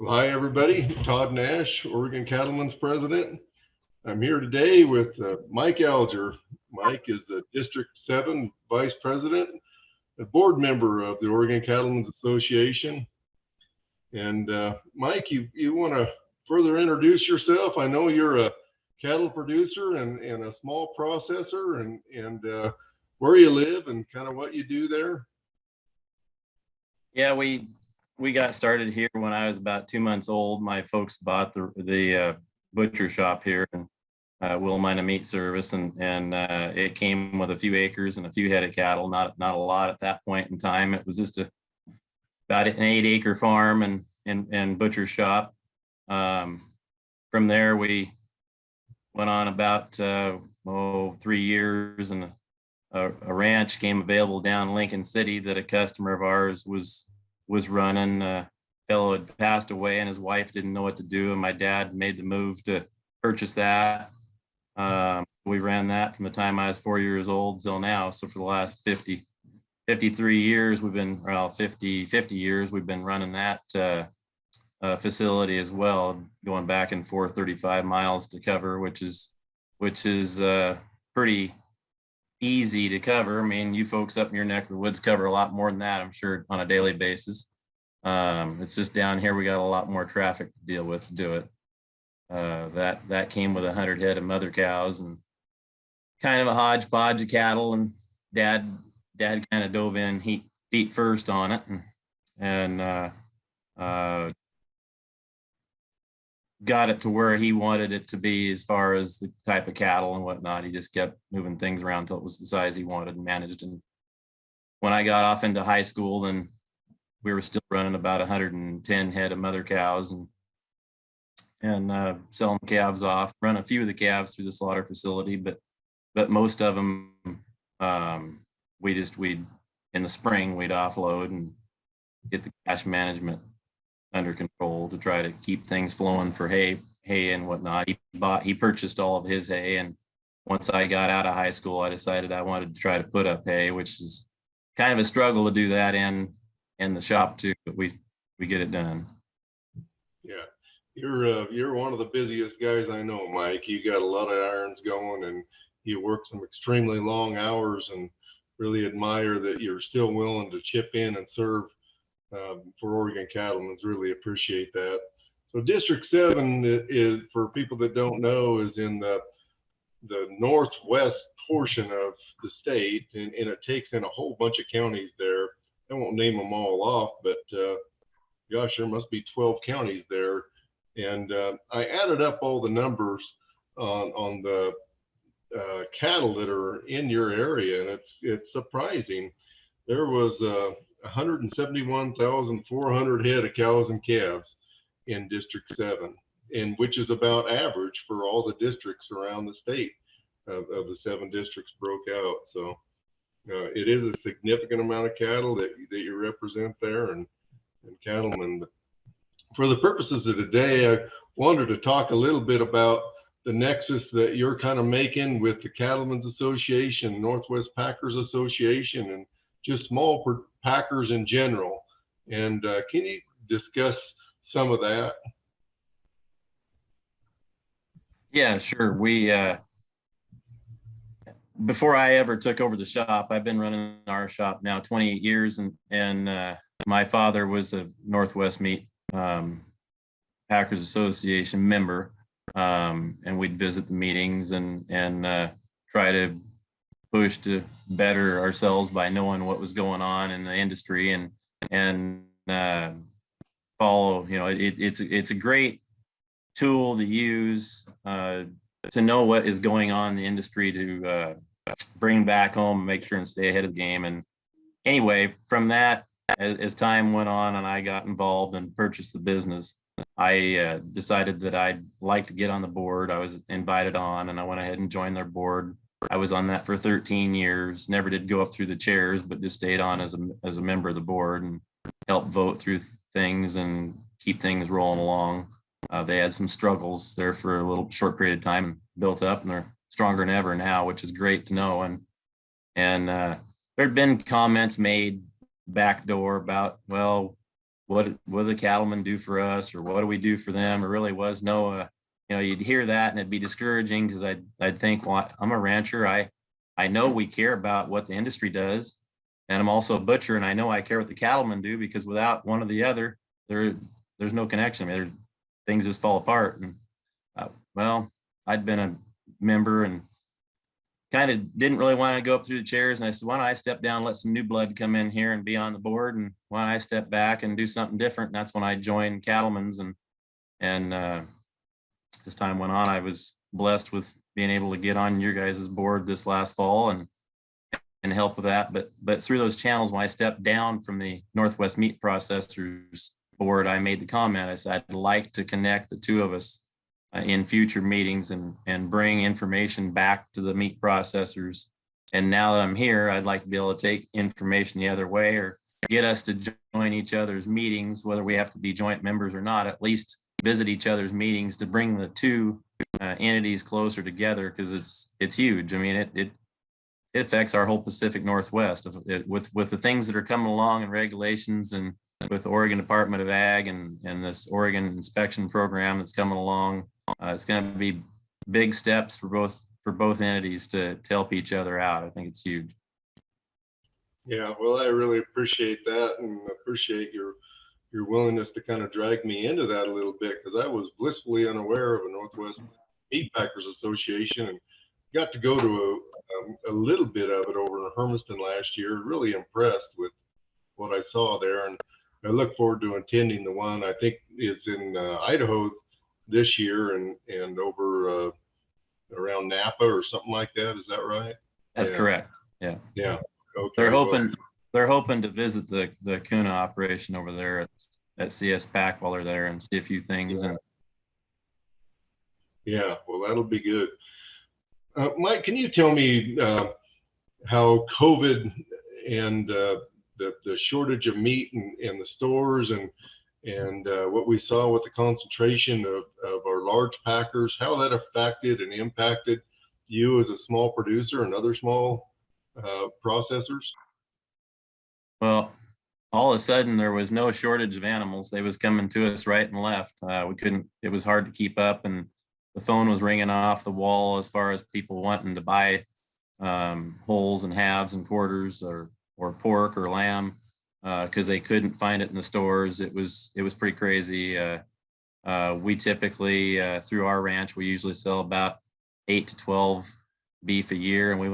Hi, everybody. Todd Nash, Oregon Cattlemen's president. I'm here today with Mike Alger. Mike is the District 7 vice president, a board member of the Oregon Cattlemen's Association. And Mike, you want to further introduce yourself? I know you're a cattle producer and a small processor, and where you live and kind of what you do there. Yeah, we got started here when I was about 2 months old. My folks bought the butcher shop here in Wilmina Meat Service, and it came with a few acres and a few head of cattle. Not a lot at that point in time. It was just about an 8-acre farm and butcher shop. From there, we went on about 3 years, and a ranch came available down Lincoln City that a customer of ours was running. A fellow had passed away and his wife didn't know what to do, and my dad made the move to purchase that. We ran that from the time I was 4 years old till now. So for the last 53 years, we've been, well, 50 years, we've been running that facility as well, going back and forth 35 miles to cover, which is pretty easy to cover. I mean, you folks up in your neck of the woods cover a lot more than that, I'm sure, on a daily basis. It's just down here we got a lot more traffic to deal with to do it. That came with 100 head of mother cows and kind of a hodgepodge of cattle, and dad kind of dove in feet first on it, and got it to where he wanted it to be as far as the type of cattle and whatnot. He just kept moving things around until it was the size he wanted and managed. And when I got off into high school, then we were still running about 110 head of mother cows and selling calves off. Run a few of the calves through the slaughter facility, but most of them we'd in the spring we'd offload and get the cash management under control to try to keep things flowing for hay and whatnot. He purchased all of his hay, and once I got out of high school, I decided I wanted to try to put up hay, which is kind of a struggle to do that in the shop too, but we get it done. Yeah, you're one of the busiest guys I know, Mike. You got a lot of irons going, and you work some extremely long hours, and really admire that you're still willing to chip in and serve for Oregon Cattlemen. Really appreciate that. So District 7 is, for people that don't know, is in the northwest portion of the state, and it takes in a whole bunch of counties there. I won't name them all off, but gosh, there must be 12 counties there. And I added up all the numbers on the cattle that are in your area, and it's surprising. There was 171,400 head of cows and calves in District 7, and which is about average for all the districts around the state of the 7 districts broke out. So it is a significant amount of cattle that you represent there, and cattlemen. But for the purposes of today, I wanted to talk a little bit about the nexus that you're kind of making with the Cattlemen's Association, Northwest Packers Association, and just small packers in general. And can you discuss some of that? Yeah, sure. We before I ever took over the shop, I've been running our shop now 28 years, and my father was a Northwest Meat Packers Association member, and we'd visit the meetings and try to push to better ourselves by knowing what was going on in the industry and follow. You know, it's a great tool to use to know what is going on in the industry, to bring back home and make sure and stay ahead of the game. And anyway, from that, as time went on and I got involved and purchased the business, I decided that I'd like to get on the board. I was invited on, and I went ahead and joined their board. I was on that for 13 years, never did go up through the chairs, but just stayed on as a member of the board and helped vote through things and keep things rolling along. They had some struggles there for a little short period of time, built up, and they're stronger than ever now, which is great to know. And there'd been comments made backdoor about, well, what do the cattlemen do for us, or what do we do for them? There really was no, you'd hear that and it'd be discouraging, because I'd think, well, I'm a rancher. I know we care about what the industry does, and I'm also a butcher, and I know I care what the cattlemen do, because without one or the other, there's no connection. I mean, things just fall apart. And well, I'd been a member and kind of didn't really want to go up through the chairs. And I said, why don't I step down, let some new blood come in here and be on the board? And why don't I step back and do something different? And that's when I joined Cattlemen's. And as time went on, I was blessed with being able to get on your guys' board this last fall and help with that. But through those channels, when I stepped down from the Northwest Meat Processors board, I made the comment, I said, I'd like to connect the two of us in future meetings and bring information back to the meat processors. And now that I'm here, I'd like to be able to take information the other way, or get us to join each other's meetings, whether we have to be joint members or not, at least visit each other's meetings to bring the two entities closer together, because it's huge. I mean, it affects our whole Pacific Northwest with the things that are coming along and regulations, and with the Oregon Department of Ag and this Oregon inspection program that's coming along. It's going to be big steps for both entities to help each other out. I think it's huge. Yeah, well, I really appreciate that, and appreciate your willingness to kind of drag me into that a little bit, because I was blissfully unaware of a Northwest Meat Packers Association, and got to go to a little bit of it over in Hermiston last year. Really impressed with what I saw there, and I look forward to attending the one I think is in Idaho this year, and over around Napa or something like that. Is that right? That's correct. Yeah. Yeah. Okay. They're hoping to visit the Kuna operation over there at CS Pack while they're there and see a few things. Yeah. And yeah, well, that'll be good. Mike, can you tell me how COVID and the shortage of meat in the stores, and what we saw with the concentration of our large packers, how that affected and impacted you as a small producer and other small processors? well, all of a sudden there was no shortage of animals. They was coming to us right and left. It was hard to keep up, and the phone was ringing off the wall as far as people wanting to buy wholes and halves and quarters, or pork or lamb, because they couldn't find it in the stores. It was pretty crazy. We typically, through our ranch, we usually sell about 8 to 12 beef a year, and we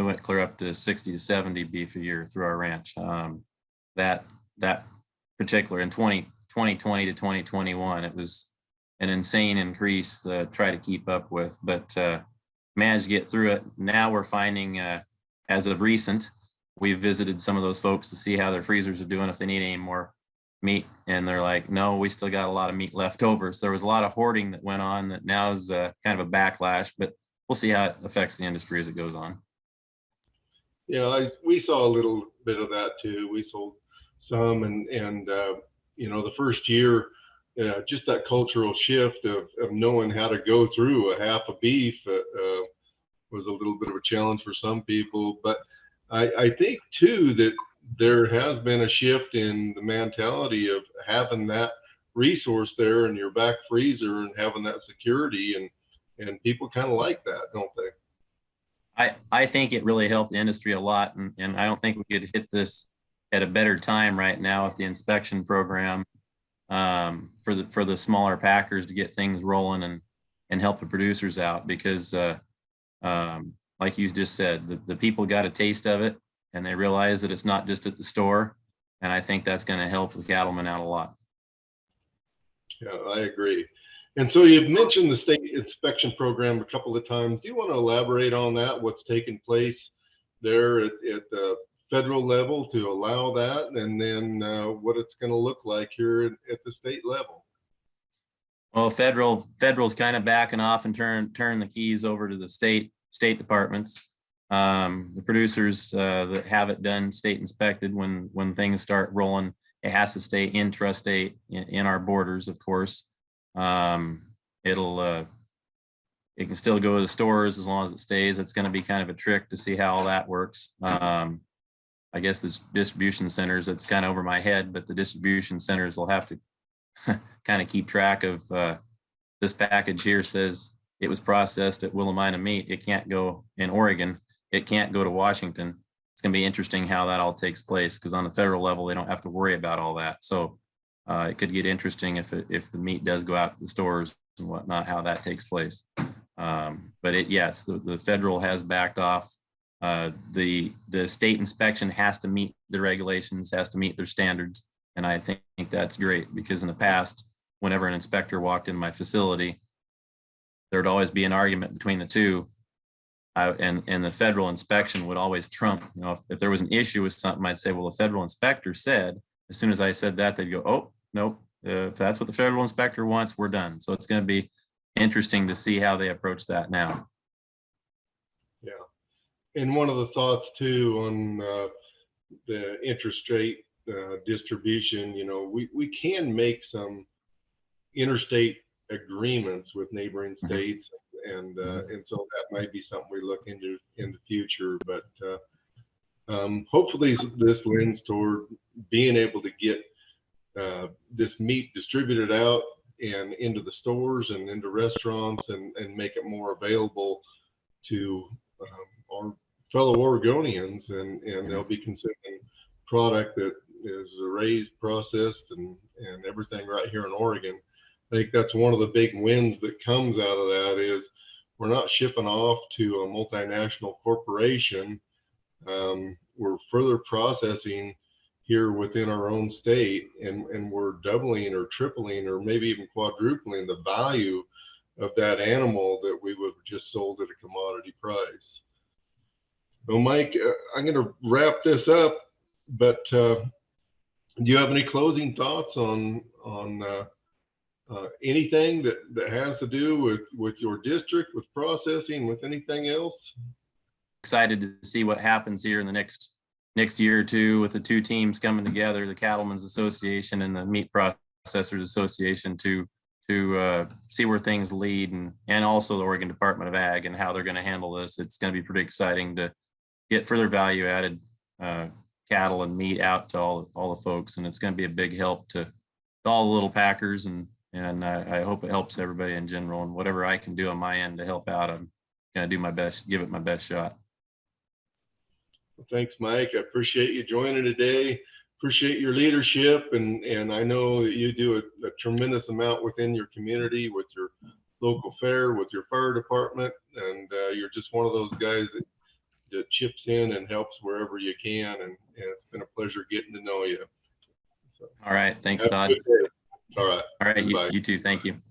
went clear up to 60 to 70 beef a year through our ranch. That particular in 2020 to 2021, it was an insane increase to try to keep up with, but managed to get through it. Now we're finding, as of recent, we've visited some of those folks to see how their freezers are doing, if they need any more meat, and they're like, no, we still got a lot of meat left over. So there was a lot of hoarding that went on that now is kind of a backlash, but we'll see how it affects the industry as it goes on. Yeah, we saw a little bit of that too. We sold some, and the first year, just that cultural shift of knowing how to go through a half a beef was a little bit of a challenge for some people. But I think too that there has been a shift in the mentality of having that resource there in your back freezer and having that security, and people kind of like that, don't they? I think it really helped the industry a lot, and I don't think we could hit this at a better time right now with the inspection program, for the smaller packers to get things rolling and help the producers out, because like you just said, the people got a taste of it, and they realize that it's not just at the store, and I think that's going to help the cattlemen out a lot. Yeah, I agree. And so you've mentioned the state inspection program a couple of times. Do you want to elaborate on that? What's taking place there at the federal level to allow that, and then what it's going to look like here at the state level? Well, federal's kind of backing off and turn the keys over to the state departments. The producers that have it done state inspected, when things start rolling, it has to stay intrastate in our borders, of course. It can still go to the stores as long as it stays. It's going to be kind of a trick to see how all that works. I guess the distribution centers, it's kind of over my head, but the distribution centers will have to kind of keep track of this package here says it was processed at Willamina Meat. It can't go in Oregon. It can't go to Washington. It's going to be interesting how that all takes place, because on the federal level, they don't have to worry about all that. So it could get interesting if the meat does go out to the stores and whatnot, how that takes place. But yes, the federal has backed off. The state inspection has to meet the regulations, has to meet their standards. And I think that's great, because in the past, whenever an inspector walked in my facility, there'd always be an argument between the two. And the federal inspection would always trump. You know, if there was an issue with something, I'd say, well, the federal inspector said. As soon as I said that, they'd go, oh, nope, if that's what the federal inspector wants, we're done. So it's going to be interesting to see how they approach that now. Yeah. And one of the thoughts too on the interstate distribution, you know, we can make some interstate agreements with neighboring states, and so that might be something we look into in the future. But hopefully this lends toward being able to get this meat distributed out and into the stores and into restaurants, and make it more available to our fellow Oregonians, and they'll be consuming product that is raised, processed, and everything right here in Oregon. I think that's one of the big wins that comes out of that, is we're not shipping off to a multinational corporation. We're further processing here within our own state, and we're doubling or tripling or maybe even quadrupling the value of that animal that we would have just sold at a commodity price. So Mike, I'm going to wrap this up, but do you have any closing thoughts on anything that has to do with your district, with processing, with anything else? Excited to see what happens here in the next year or two with the two teams coming together, the Cattlemen's Association and the Meat Processors Association, to see where things lead, and also the Oregon Department of Ag and how they're going to handle this. It's going to be pretty exciting to get further value added cattle and meat out to all the folks, and it's going to be a big help to all the little packers, and I hope it helps everybody in general. And whatever I can do on my end to help out, I'm going to do my best, give it my best shot. Well, thanks, Mike. I appreciate you joining today. Appreciate your leadership, and I know that you do a tremendous amount within your community, with your local fair, with your fire department, and you're just one of those guys that chips in and helps wherever you can, and it's been a pleasure getting to know you. So, all right, thanks, Todd. All right, you too. Thank you.